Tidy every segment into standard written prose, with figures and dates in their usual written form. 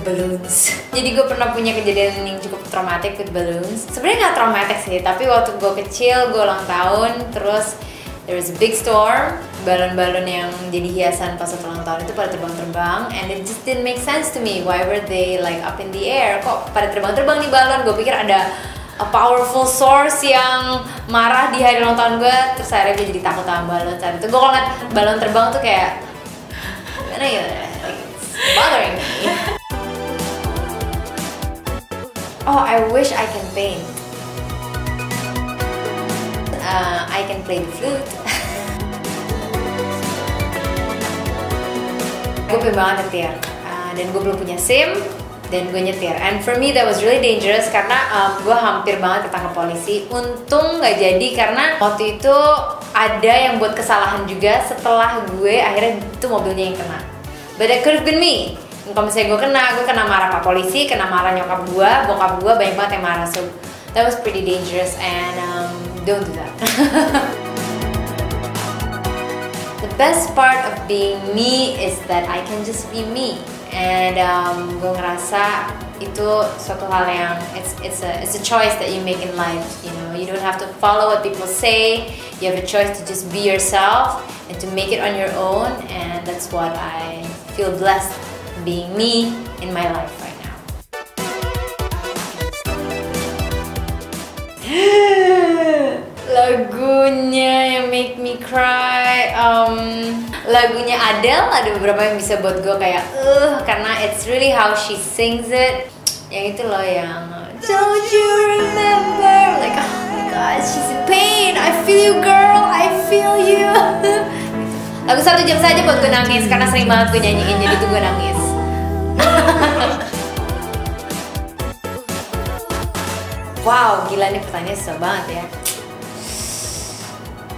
balloons. Jadi gue pernah punya kejadian yang cukup traumatic with balloons. Sebenarnya nggak traumatic sih, tapi waktu gue kecil, gue ulang tahun, terus there was a big storm. Balon-balon yang jadi hiasan pas ulang tahun itu pada terbang-terbang, and it just didn't make sense to me. Why were they like up in the air? Kok pada terbang-terbang nih balon? Gue pikir ada a powerful source yang marah di hari ulang tahun gue, terus akhirnya gue jadi takut sama balon. Saat itu gue kalau ngeliat balon terbang tuh kayak gimana ya, like, it's bothering me. Oh, I wish I can paint. I can play the flute. Gue pengen banget nyetir, dan gue belum punya SIM, dan gue nyetir. And for me that was really dangerous karena gue hampir banget ketangkep polisi. Untung nggak jadi karena waktu itu ada yang buat kesalahan juga setelah gue akhirnya itu mobilnya yang kena. But that could have been me. Kalau misalnya gue kena marah pak polisi, kena marah nyokap gue, bokap gue, banyak banget yang marah. So that was pretty dangerous and don't do that. The best part of being me is that I can just be me, and gue ngerasa itu suatu hal yang it's a choice that you make in life. You know, you don't have to follow what people say. You have a choice to just be yourself and to make it on your own, and that's what I feel blessed being me in my life right now. Lagunya yang make me cry, lagunya Adele ada beberapa yang bisa buat gue kayak karena it's really how she sings it. Yang itu loh yang don't you remember, like oh my god she's in pain, I feel you girl, I feel you. Lagu 1 jam saja buat gue nangis karena sering banget gue nyanyiin, jadi tuh gue nangis. Wow, gila nih pertanyaannya susah banget ya.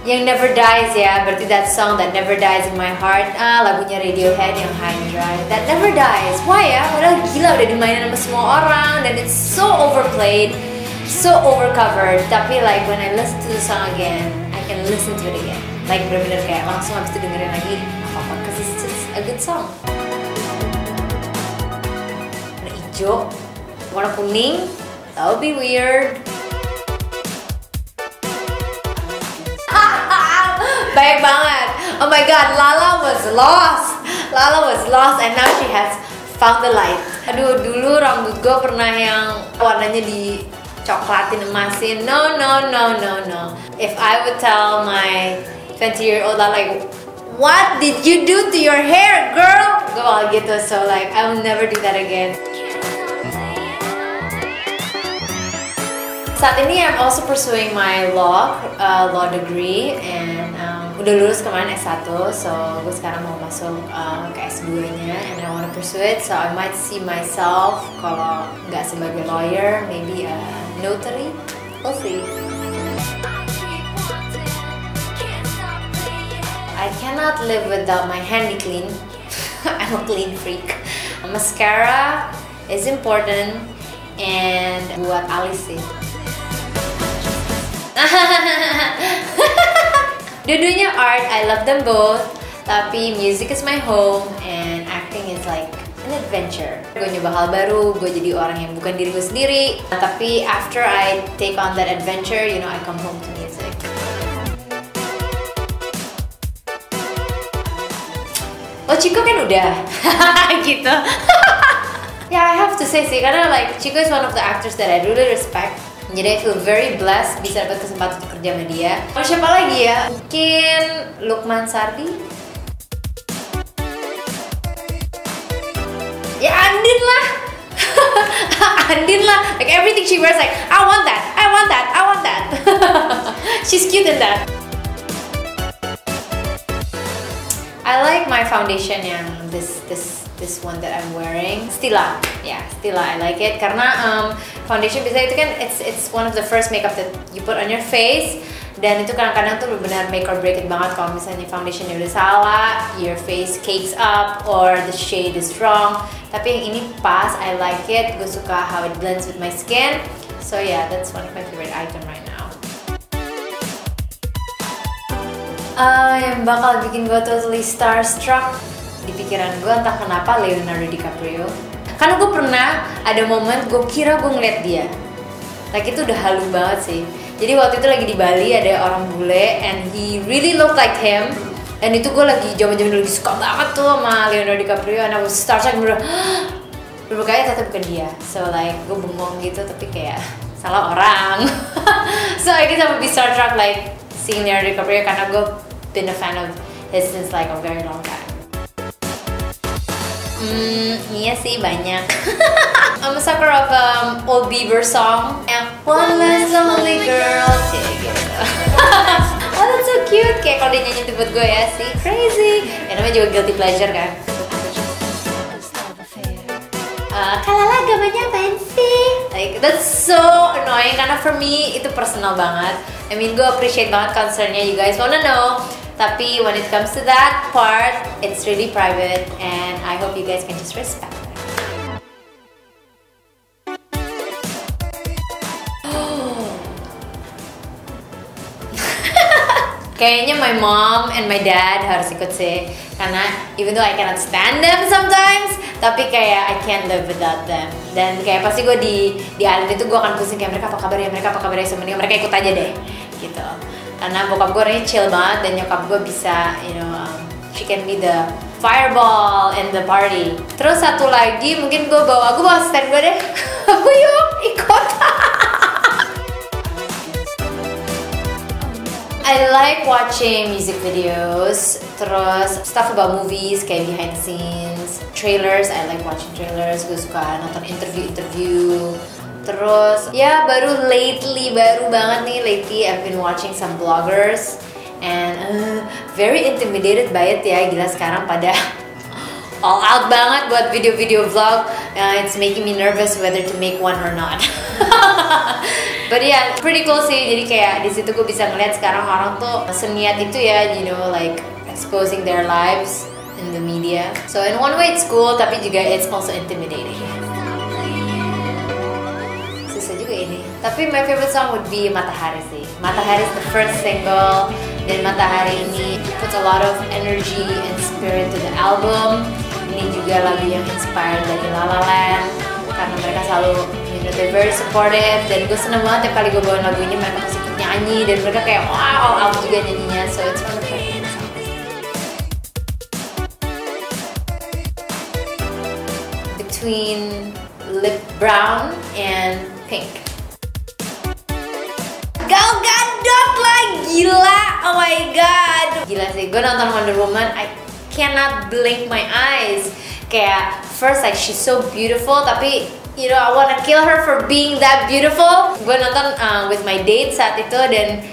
Yang Never Dies ya, berarti that song that never dies in my heart. Lagunya Radiohead yang High and Dry. That never dies. Why ya? Padahal gila udah dimainin sama semua orang dan it's so overplayed, so overcovered. Tapi like when I listen to the song again, I can listen to it again. Like bener-bener kayak langsung habis itu dengerin lagi apa-apa, cause it's just a good song. Warna hijau, warna kuning, that would be weird. Baik banget. Oh my god, Lala was lost. Lala was lost and now she has found the light. Aduh, dulu rambut gue pernah yang warnanya dicoklatin emasin. No. If I would tell my 20-year-old Lala like, what did you do to your hair, girl? Gue bakal gitu, so like I will never do that again. Saat ini I'm also pursuing my law degree and udah lulus kemarin S1, so gue sekarang mau masuk ke S2-nya and I want to pursue it, so I might see myself kalau nggak sebagai lawyer, maybe a notary, we'll see. I cannot live without my handy clean. I'm a clean freak. Mascara is important and buat alis sih. Dua-duanya art, I love them both. Tapi music is my home and acting is like an adventure. Gue nyoba hal baru, gue jadi orang yang bukan diri gue sendiri. Tapi after I take on that adventure, you know, I come home to music. Oh, Chico kan udah gitu. Yeah, I have to say sih, karena like Chico is one of the actors that I really respect. Jadi I feel very blessed bisa dapat kesempatan untuk kerja sama dia. Oh, siapa lagi ya? Mungkin Lukman Sardi. Ya Andin lah. Andin lah. Like everything she wears like I want that. She's cute in that. I like my foundation yang this one that I'm wearing, Stila. Yeah, Stila, I like it karena foundation biasanya itu kan it's one of the first makeup that you put on your face, dan itu kadang-kadang tuh benar make or break it banget kalau misalnya foundationnya udah salah, your face cakes up or the shade is wrong. Tapi yang ini pas, I like it. Gue suka how it blends with my skin. So yeah, that's one of my favorite item right now. Yang bakal bikin gue totally starstruck di pikiran gue entah kenapa Leonardo DiCaprio. Karena gue pernah ada momen gue kira gue ngeliat dia, like itu udah halu banget sih. Jadi waktu itu lagi di Bali ada orang bule and he really looked like him. Dan itu gue lagi zaman-zaman lagi suka banget tuh sama Leonardo DiCaprio, and I was starstruck beberapa kali ternyata bukan dia. So like gue bengong gitu tapi kayak salah orang. So I guess I would be starstruck like seeing Leonardo DiCaprio karena gue been a fan of his since like a very long time. Iya sih banyak. I'm a sucker of old Bieber song yang One Less Lonely Girl. Gitu. Oh that's so cute. Kayak kalau dia nyanyi itu buat gue ya sih crazy. Ya namanya juga guilty pleasure kan. Kalau lagamanya apaan sih? Like that's so annoying karena for me itu personal banget. I mean gue appreciate banget concernnya you guys wanna know. Tapi when it comes to that part, it's really private and I hope you guys can just respect that. Kayaknya my mom and my dad harus ikut sih. Karena even though I cannot stand them sometimes, tapi kayak I can't live without them. Dan kayak pasti gue di island itu gue akan pusing kayak mereka apa kabar ya, sebenarnya mereka ikut aja deh gitu. Karena bokap gue orangnya chill banget dan nyokap gue bisa, she can be the fireball in the party. Terus satu lagi mungkin gue bawa stand gue deh. Gue yuk ikut. I like watching music videos, terus stuff about movies kayak behind the scenes, trailers. I like watching trailers. Gue suka nonton interview. Terus ya baru banget nih lately I've been watching some bloggers and very intimidated by it ya. Gila sekarang pada all out banget buat video-video vlog. It's making me nervous whether to make one or not. But yeah, pretty cool sih. Jadi kayak di situ gue bisa ngeliat sekarang orang tuh seniat itu ya, like exposing their lives in the media. So in one way it's cool, tapi juga it's also intimidating. Susah juga ini. Tapi my favorite song would be Matahari sih. Matahari is the first single, dan Matahari ini puts a lot of energy and spirit to the album. Ini juga lagu yang inspired dari La La Land karena mereka selalu they're very supportive, dan gue seneng banget tiap kali gue bawain lagu ini mereka masih ikut nyanyi dan mereka kayak wow, all out juga nyanyinya, so it's one of my favorite songs. Between lip brown and pink. Gal Gadot lah, gila, oh my god. Gila sih, gue nonton Wonder Woman, I cannot blink my eyes. Kayak first like she's so beautiful, tapi I wanna kill her for being that beautiful. Gue nonton with my date saat itu dan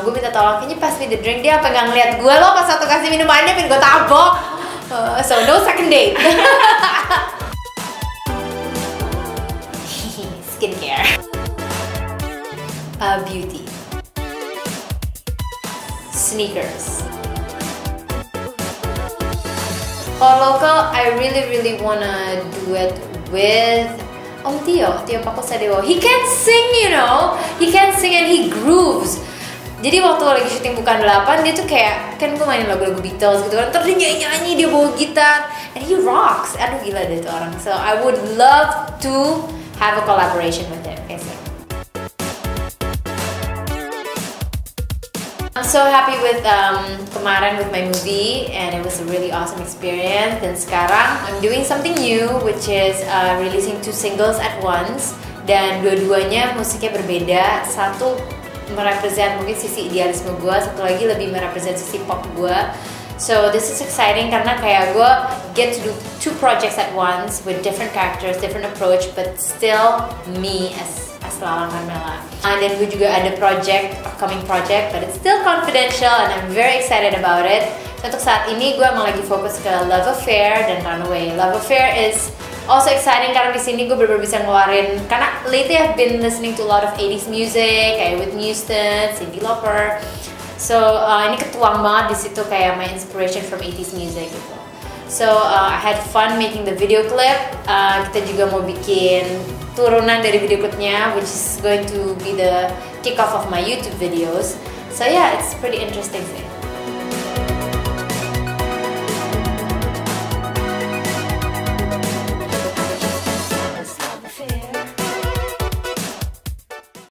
gue minta tolong, kayaknya pass me the drink. Dia apa nggak ngeliat gue loh pas waktu kasih minumannya, pengen gue tabok. So no second date. Skincare, beauty, sneakers. Kalau local, I really wanna do it with Om Tio Pakusadewo. He can sing, he can sing and he grooves. Jadi waktu lagi syuting Bukan 8, dia tuh kayak, kan gue mainin lagu-lagu Beatles gitu kan, terus dia nyanyi, dia bawa gitar, and he rocks. Aduh gila deh tuh orang. So I would love to have a collaboration with him. I'm so happy with kemarin with my movie, and it was a really awesome experience. Dan sekarang I'm doing something new, which is releasing 2 singles at once, dan dua-duanya musiknya berbeda. Satu merepresent mungkin sisi idealisme gue, satu lagi lebih merepresent sisi pop gue. So this is exciting karena kayak gue get to do 2 projects at once with different characters, different approach, but still me as Lala Carmela. Dan gue juga ada upcoming project, but it's still confidential and I'm very excited about it. So untuk saat ini gue emang lagi fokus ke Love Affair dan Runaway. Love Affair is also exciting karena di sini gue bener-bener bisa ngeluarin, karena lately I've been listening to a lot of 80s music kayak Whitney Houston, Cyndi Lauper. So ini ketuang banget di situ kayak my inspiration from 80s music gitu. So I had fun making the video clip. Kita juga mau bikin turunan dari video clipnya, which is going to be the kick off of my YouTube videos. So yeah, it's pretty interesting sih.